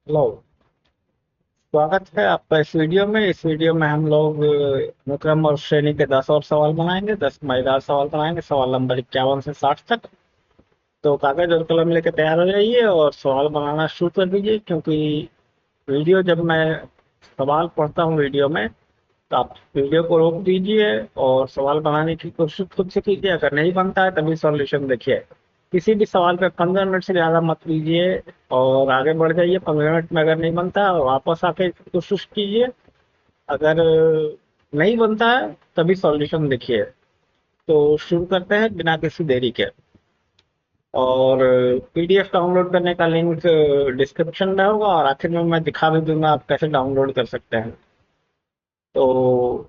Hello. स्वागत है आपका इस वीडियो में हम लोग अनुक्रम और श्रेणी के 10 और सवाल बनाएंगे। 10 मजेदार सवाल बनाएंगे, सवाल नंबर 51 से 60 तक। तो कागज और कलम लेके तैयार हो जाइए और सवाल बनाना शुरू कर दीजिए, क्योंकि वीडियो जब मैं सवाल पढ़ता हूँ वीडियो में, तो आप वीडियो को रोक दीजिए और सवाल बनाने की कोशिश खुद से कीजिए। अगर नहीं बनता है तभी सॉल्यूशन देखिए। किसी भी सवाल पे 15 मिनट से ज़्यादा मत लीजिए और आगे बढ़ जाइए। 15 मिनट में अगर नहीं बनता है वापस आके कोशिश कीजिए। अगर नहीं बनता है तभी सॉल्यूशन देखिए। तो शुरू करते हैं बिना किसी देरी के। और पीडीएफ डाउनलोड करने का लिंक डिस्क्रिप्शन में होगा और आखिर में मैं दिखा भी दूंगा आप कैसे डाउनलोड कर सकते हैं। तो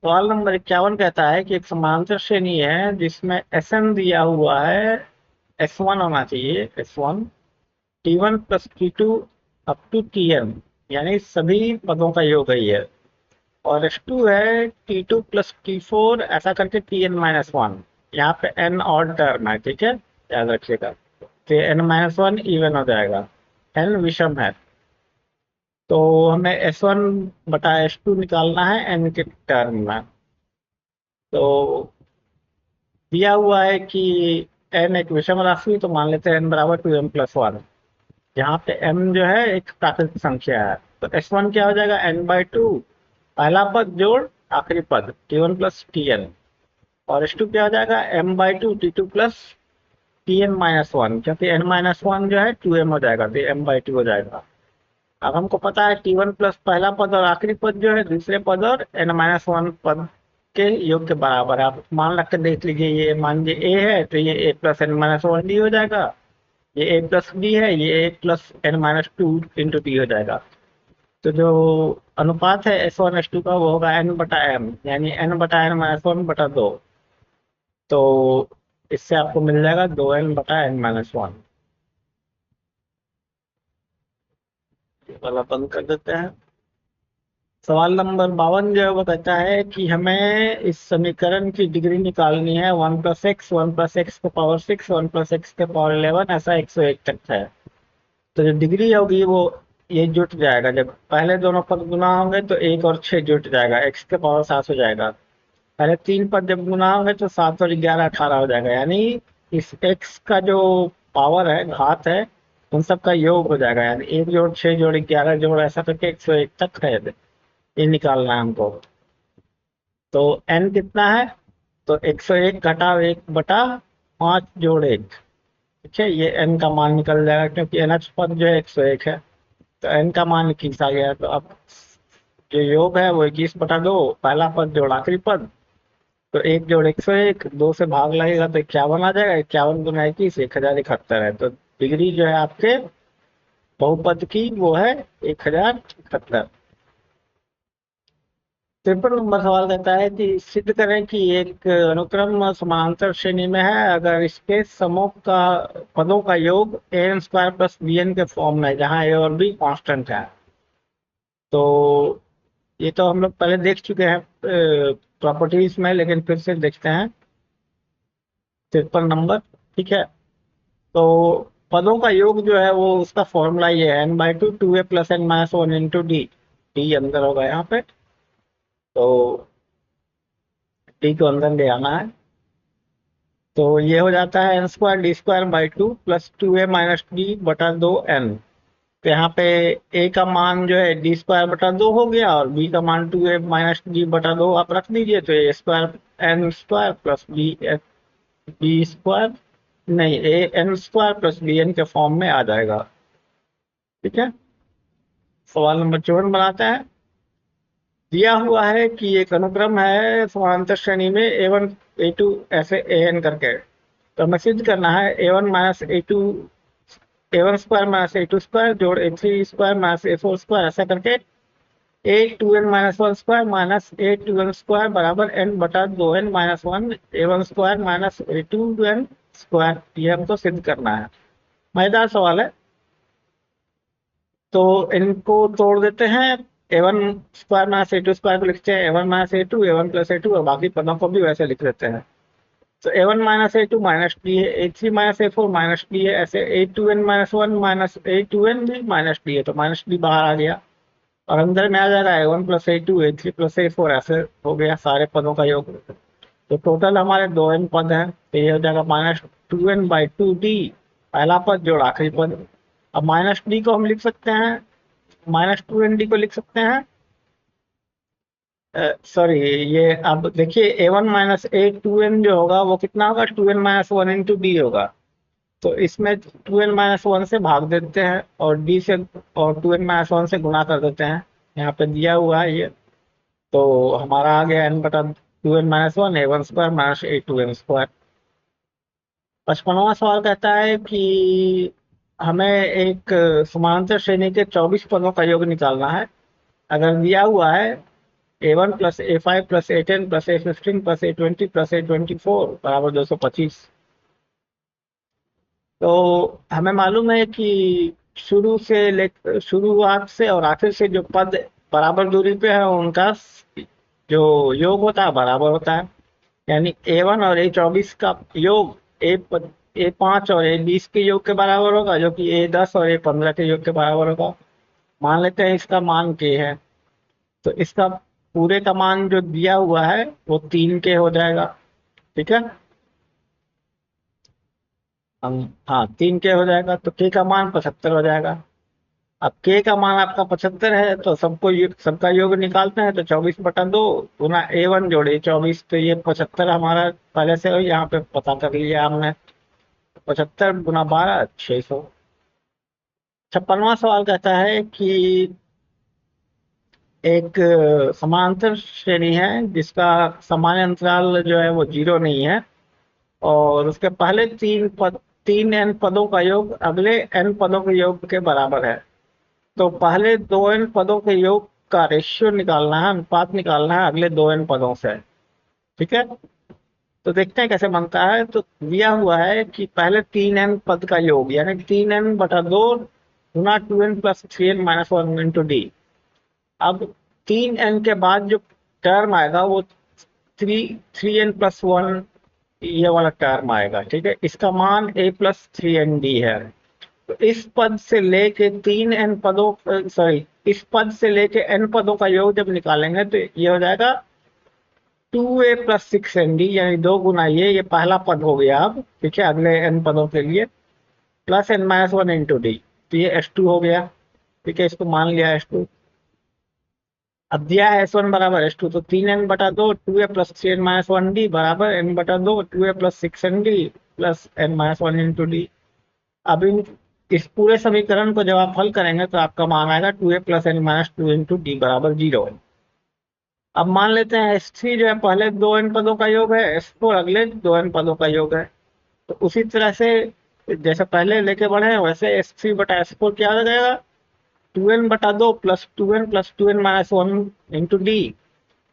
सवाल नंबर 51 कहता है कि एक समांतर श्रेणी है जिसमें एस एन दिया हुआ है। S1 होना चाहिए, S1 T1 plus T2 up to Tn, यानी सभी पदों का योग है ये। और S2 है T2 प्लस T4 ऐसा करके Tn-1। यहाँ पे n ऑड टर्म है, ठीक है, याद रखिएगा। तो n-1 इवन हो जाएगा, n विषम है। तो हमें S1 बटा S2 निकालना है n के टर्म में। तो दिया हुआ है कि n एक विषम राशि, तो मान लेते हैं n बराबर 2m+1। यहाँ पे m जो है एक प्राकृतिक संख्या है, तो S1 क्या हो जाएगा, n/2 पहला पद जोड़ आखिरी पद T1 प्लस Tn। और S2 क्या हो जाएगा, m/2 T2 प्लस Tn-1, क्योंकि n-1 जो है 2m हो जाएगा, तो m/2 हो जाएगा। अब हमको पता है T1 प्लस पहला पद और आखिरी पद जो है दूसरे पद और n-1 पद के योग के बराबर है। आप मान रख के देख लीजिए, ये मान लीजिए a है तो ये a प्लस n-1d हो जाएगा। ये a प्लस d है, ये a plus n-2 into d हो जाएगा। तो जो अनुपात है S1 S2 का वो होगा n/m, यानी n/n-1/2। तो इससे आपको मिल जाएगा 2n/n-1। वाला बंद कर देते हैं। सवाल नंबर 52 जो है वो कहता है कि हमें इस समीकरण की डिग्री निकालनी है। 1+x, 1+x के पावर 6, 1+x के पावर 11, ऐसा 101 तक है। तो जो डिग्री होगी वो ये जुट जाएगा। जब पहले दोनों पद गुना होंगे तो 1 और 6 जुट जाएगा, x के पावर 7 हो जाएगा। पहले 3 पद जब गुना होंगे तो 7 और 11 18 हो जाएगा, यानी इस x का जो पावर है, घात है, उन सब का योग हो जाएगा। यानी 1 जोड़ 6 जोड़ 11 जोड़ ऐसा करके 101 तक है। ये निकालना है हमको। तो n कितना है, तो 101 घटा 1/5 जोड़ 1, ठीक है, ये n का मान निकल जाएगा, क्योंकि nth पद जो है 101 है। तो n का मान 21 आ गया। तो अब जो योग है वो 21/2, पहला पद जोड़ आखिरी पद। तो 1 जोड़ 101, 2 से भाग लगेगा तो 51 आ जाएगा। 51 गुना 21 1071 है। तो डिग्री जो है आपके बहुपद की वो है 1071। 53 नंबर सवाल कहता है कि सिद्ध करें कि एक अनुक्रम समानांतर श्रेणी में है अगर इसके समूह का पदों का योग an² प्लस bn के फॉर्म में है, जहां a और b कांस्टेंट है। तो ये तो हम लोग पहले देख चुके हैं प्रॉपर्टीज में, लेकिन फिर से देखते हैं। 53 नंबर, ठीक है। तो पदों का योग जो है वो उसका फॉर्मूला ये है, n/2 2a plus n-1 into D. D अंदर होगा यहाँ पे, तो डी को अंदर ले आना है। तो ये हो जाता है n²d² प्लस 2a-d/2n। तो यहाँ पे a का मान जो है d² हो गया और b का मान 2a-d/2 आप रख दीजिए। तो a² n² प्लस b² नहीं, an² प्लस bn के फॉर्म में आ जाएगा, ठीक है। सवाल नंबर 54 बनाते हैं। दिया हुआ है कि एक अनुक्रम है समानांतर श्रेणी में a1 a2 ऐसे an करके। तो हमें सिद्ध करना है a1 स्क्वायर जोड़ a3 स्क्वायर ऐसा करके a2n-1 स्क्वायर बराबर n/2n-1 a1 स्क्वायर ये हमको सिद्ध करना है। मजेदार सवाल है। तो इनको तोड़ देते हैं। a1 स्क्वायर-a2 स्क्वायर को लिखते हैं a1 - a2, a1 + a2, और बाकी पदों को भी वैसे लिख देते हैं। तो A1 - A2 -D है, A3 - A4 -D है, ऐसे A2n -1 A2n भी -D है, तो -D बाहर आ गया और अंदर में आ जाएगा A1 + A2 A3 + A4, ऐसे हो गया सारे पदों का योग। तो टोटल हमारे 2n पद हैं, तो ये हो जाएगा -2n/2d पहला पद जोड़ आखिरी पद। अब -d को हम लिख सकते हैं, -2nd को लिख सकते हैं, सॉरी, ये अब देखिए A1 - A2n जो होगा वो कितना होगा, 2n - 1 × d होगा। तो इसमें 2n - 1 से भाग देते हैं और d से, और 2n - 1 से गुणा कर देते हैं, यहाँ पे दिया हुआ है ये। तो हमारा आ गया n/2n - 1 A1² - A2n²। 55वां सवाल कहता है कि हमें एक समांतर श्रेणी के 24 पदों का योग निकालना है। अगर दिया हुआ है A1 + A5 + A10 + A15 + A20 + A24 = 225। तो हमें मालूम है कि शुरुआत से और आखिर से जो पद बराबर दूरी पे है उनका जो योग होता है बराबर होता है। यानी A1 और A24 का योग A5 और A20 के योग के बराबर होगा, जो कि A10 और A15 के योग के बराबर होगा। मान लेते हैं इसका मान k है, तो इसका पूरे का मान जो दिया हुआ है वो 3k हो जाएगा। ठीक है, हम, हाँ 3k हो जाएगा, तो k का मान 75 हो जाएगा। अब k का मान आपका 75 है, तो सबका योग निकालते हैं, तो 24/2 गुना A1 जोड़े 24, तो ये 75 हमारा पहले से यहाँ पे पता कर लिया हमने। 75 × 12 = 600। 56वां सवाल कहता है कि एक समांतर श्रेणी है जिसका सामान्य अंतराल जो है वो 0 नहीं है, और उसके पहले 3n पदों का योग अगले n पदों के योग के बराबर है। तो पहले 2n पदों के योग का रेशियो निकालना है, अनुपात निकालना है अगले 2n पदों से। ठीक है, तो देखते हैं कैसे बनता है। तो दिया हुआ है कि पहले 3n पद का योग, यानी 3n/2 गुना 2n + 3n - 1 × d। अब 3n के बाद जो टर्म आएगा वो 3n + 1, ये वाला टर्म आएगा। ठीक है, इसका मान A + 3nd है। तो इस पद से लेके 3n पदों, सॉरी, इस पद से लेके n पदों का योग जब निकालेंगे तो ये हो जाएगा 2a + 6nd, यानी 2 गुना ये पहला पद हो गया। अब ठीक है, अगले n पदों के लिए +n - 1 × d, तो ये S2 हो गया। ठीक है, इसको मान लिया S2। अब दिया है S1 = S2, तो 3n/2 2a + 3n - 1d = n/2 2a + 6nd + n - 1 × d। अब इस पूरे समीकरण को जब आप हल करेंगे तो आपका मान आएगा 2a + n - 2 × d = 0। अब मान लेते हैं S3 जो है पहले 2n पदों का योग है, S4 अगले 2n पदों का योग है। तो उसी तरह से जैसे पहले लेके बढ़े हैं वैसे S3/S4 क्या हो जाएगा, 2n/2 + 2n + 2n - 1 × d।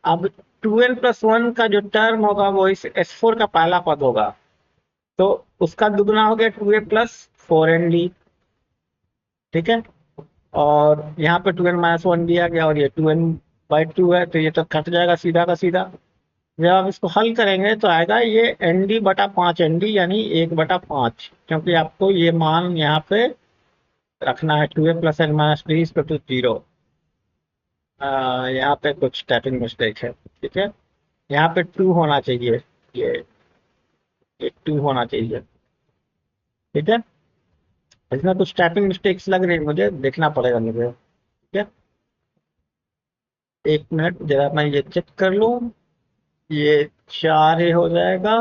अब 2n + 1 का जो टर्म होगा वो इस S4 का पहला पद होगा, तो उसका दुगना हो गया 2a + 4nd। ठीक है, और यहाँ पे 2n - 1 दिया गया और ये 2n/2 है, तो ये तो कट जाएगा सीधा का सीधा। जब आप इसको हल करेंगे तो आएगा ये ND/5nd, यानी 1/5, क्योंकि आपको ये मान यहाँ पे रखना है 2a + n - 3 = 0। यहाँ पे कुछ टाइपिंग मिस्टेक है। ठीक है, यहाँ पे 2 होना चाहिए, ये ये 2 होना चाहिए। ठीक है, इसमें कुछ टाइपिंग मिस्टेक्स लग रही है, मुझे देखना पड़ेगा मुझे। ठीक है, 1 मिनट जरा मैं ये चेक कर लूँ। ये 4a हो जाएगा,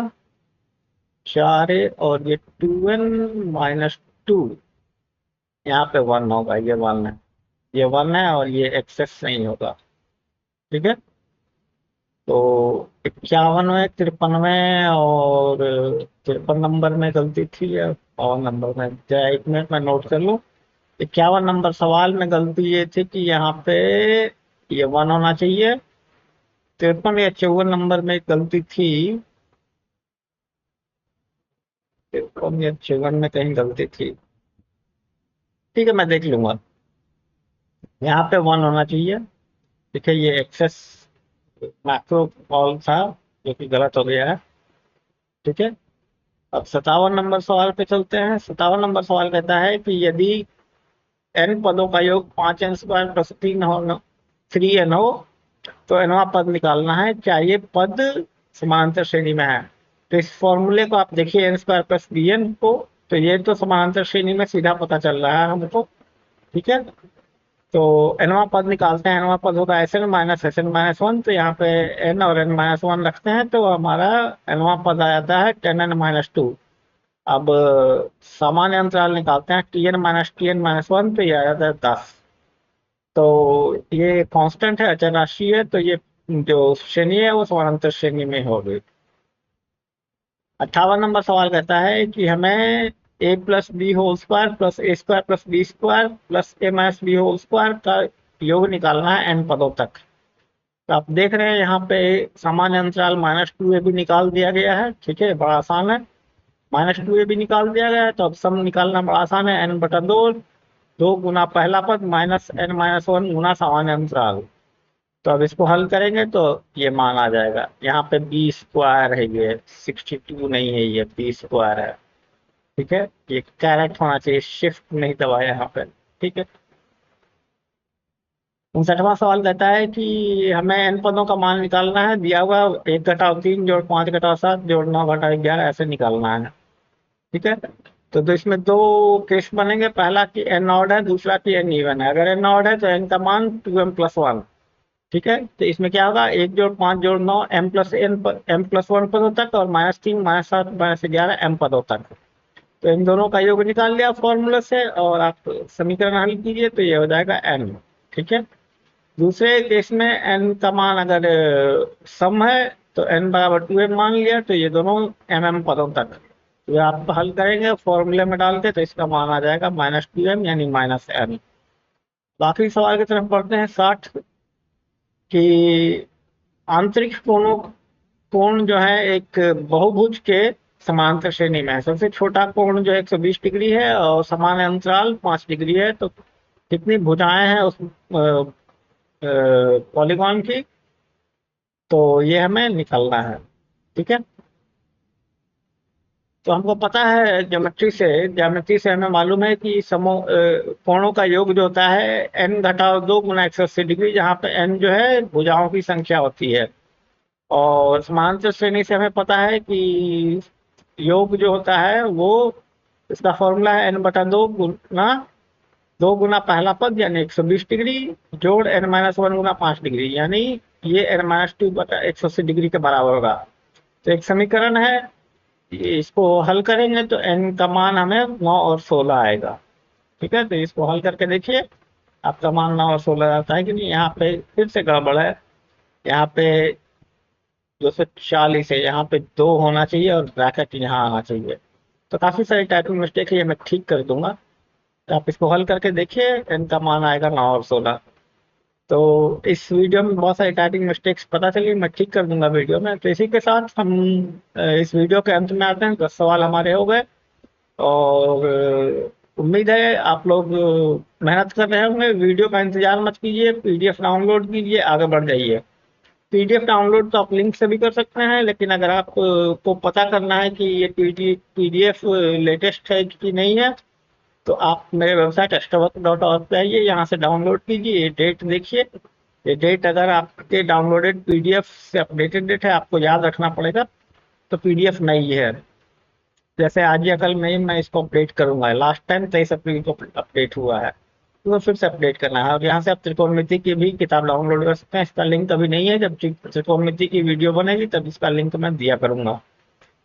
4a, और ये 2n - 2, यहाँ पे 1 होगा, ये 1 है, ये 1 है, और ये एक्सेस नहीं होगा। ठीक है, तो 51वें, 53वें और 53 नंबर में गलती थी, या 52 नंबर में, जरा 1 मिनट में नोट कर लूँ। 51 नंबर सवाल में गलती ये थी कि यहाँ पे ये 1 होना चाहिए। 53 या 54 नंबर में गलती थी, 53 या 54 में कहीं गलती थी। ठीक है, मैं देख लूंगा। यहाँ पे 1 होना चाहिए। ठीक है, ये एक्सेस मैक्रो कॉल था जो कि गलत हो गया है। ठीक है। अब 57 नंबर सवाल पे चलते हैं। 57 नंबर सवाल कहता है कि यदि n पदों का योग 5n² प्लस 3n हो तो nवां पद निकालना है, क्या ये पद समानांतर श्रेणी में है? तो इस फॉर्मूले को आप देखिए, n² प्लस bn को, तो ये तो समानांतर श्रेणी में सीधा पता चल रहा है हमको। ठीक है, तो nवां पद निकालते हैं। nवां पद होगा Sn - Sn - 1, तो यहाँ पे n और n-1 रखते हैं तो हमारा nवां पद आ जाता है 10n - 2। अब सामान्य अंतराल निकालते हैं, Tn - Tn - 1, तो ये आ जाता है 10। तो ये कांस्टेंट है, अचर राशि है, तो ये जो श्रेणी है वो समानांतर श्रेणी में होगी। 58 नंबर सवाल कहता है कि हमें a plus B whole square plus a² plus B square plus a minus B whole square का योग निकालना है n पदों तक। तो आप देख रहे हैं यहाँ पे सामान्य अंतराल -2a भी निकाल दिया गया है। ठीक है, बड़ा आसान है। -2a भी निकाल दिया गया है, तो अब सम निकालना बड़ा आसान है। n/2, 2 गुना पहला पद माइनस n-1 गुना सामान्य अंतराल। तो अब इसको हल करेंगे तो ये मान आ जाएगा। यहाँ पे बी स्क्वायर है, ये 62 नहीं है, ये बी स्क्वायर है। ठीक है, ये करेक्ट होना चाहिए, शिफ्ट नहीं दबाया यहाँ पे। ठीक है। 59वां सवाल कहता है कि हमें n पदों का मान निकालना है, दिया हुआ 1-3 जोड़ 5-7 जोड़ 9-11 ऐसे निकालना है। ठीक है, तो इसमें दो केस बनेंगे। पहला कि n ऑड है, दूसरा कि n इवन है। अगर n ऑड है तो n का मान 2m+1। ठीक है, तो इसमें क्या होगा, 1 जोड़ 5 जोड़ 9 m+1 पदों तक, और -3 -7 -11 m पदों तक। तो इन दोनों का योग निकाल लिया फॉर्मूला से, और आप समीकरण हल कीजिए तो ये हो जाएगा n। ठीक है, दूसरे केस में n का मान अगर सम है तो n बराबर 2m मान लिया, तो ये दोनों mm पदों तक। तो आप हल करेंगे फॉर्मूले में डाल के, तो इसका मान आ जाएगा -2m यानी -m। बाकी सवाल की तरफ बढ़ते हैं। 60 कि आंतरिक कोण जो है एक बहुभुज के समांतर श्रेणी में है। सबसे छोटा कोण जो 120 डिग्री है और समान अंतराल 5 डिग्री है। तो कितनी भुजाएं हैं उस पॉलीगॉन की, तो ये हमें निकालना है। ठीक है, तो हमको पता है ज्योमेट्री से हमें मालूम है कि कोणों का योग जो होता है n-2 गुना 180 डिग्री, जहाँ पे n जो है भुजाओं की संख्या होती है। और समांतर श्रेणी से हमें पता है कि योग जो होता है वो, इसका फॉर्मूला है n/2 गुना पहला पद यानी 120 डिग्री जोड़ n-1 गुना 5 डिग्री, यानी ये n-2/180 डिग्री के बराबर होगा। तो एक समीकरण है, इसको हल करेंगे तो n का मान हमें 9 और 16 आएगा। ठीक है, तो इसको हल करके देखिए आपका मान 9 और 16 आता है कि नहीं। यहाँ पे फिर से गड़बड़ है, यहाँ पे 240 है, यहाँ पे 2 होना चाहिए और ब्रैकेट यहाँ आना चाहिए। तो काफी सारी टाइपिंग मिस्टेक है, ये मैं ठीक कर दूंगा। तो आप इसको हल करके देखिए, n का मान आएगा 9 और 16। तो इस वीडियो में बहुत सारी टाइपिंग मिस्टेक्स पता चली, मैं ठीक कर दूंगा वीडियो में। तो इसी के साथ हम इस वीडियो के अंत में आते हैं। 10 सवाल हमारे हो गए, और उम्मीद है आप लोग मेहनत कर रहे होंगे। वीडियो का इंतजार मत कीजिए, पीडीएफ डाउनलोड कीजिए, आगे बढ़ जाइए। पीडीएफ डाउनलोड तो आप लिंक से भी कर सकते हैं, लेकिन अगर आप को पता करना है कि ये पीडीएफ लेटेस्ट है कि नहीं है, तो आप मेरे वेबसाइट astravox.org पे आइए, यहाँ से डाउनलोड कीजिए। ये डेट देखिए, ये डेट अगर आपके डाउनलोडेड पीडीएफ से अपडेटेड डेट है, आपको याद रखना पड़ेगा, तो पीडीएफ नई है। जैसे आज या कल में ही मैं इसको अपडेट करूंगा। लास्ट टाइम 23 अप्रैल को अपडेट हुआ है, तो फिर से अपडेट करना है। और यहाँ से आप त्रिकोणमिति की भी किताब डाउनलोड कर सकते हैं। इसका लिंक अभी नहीं है, जब त्रिकोणमिति की वीडियो बनेगी तब इसका लिंक मैं दिया करूंगा।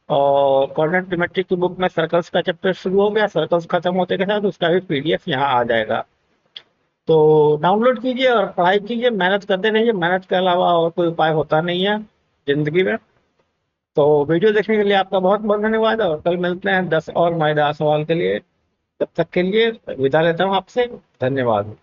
और कोऑर्डिनेट ज्योमेट्री की बुक में सर्कल्स का चैप्टर शुरू हो गया, सर्कल्स खत्म होते के साथ उसका भी पीडीएफ यहाँ आ जाएगा। तो डाउनलोड कीजिए और पढ़ाई कीजिए, मेहनत करते रहिए। मेहनत के अलावा और कोई उपाय होता नहीं है जिंदगी में। तो वीडियो देखने के लिए आपका बहुत बहुत धन्यवाद, और कल मिलते हैं 10 और मजेदार सवाल के लिए। तब तक के लिए विदा लेता हूँ आपसे। धन्यवाद।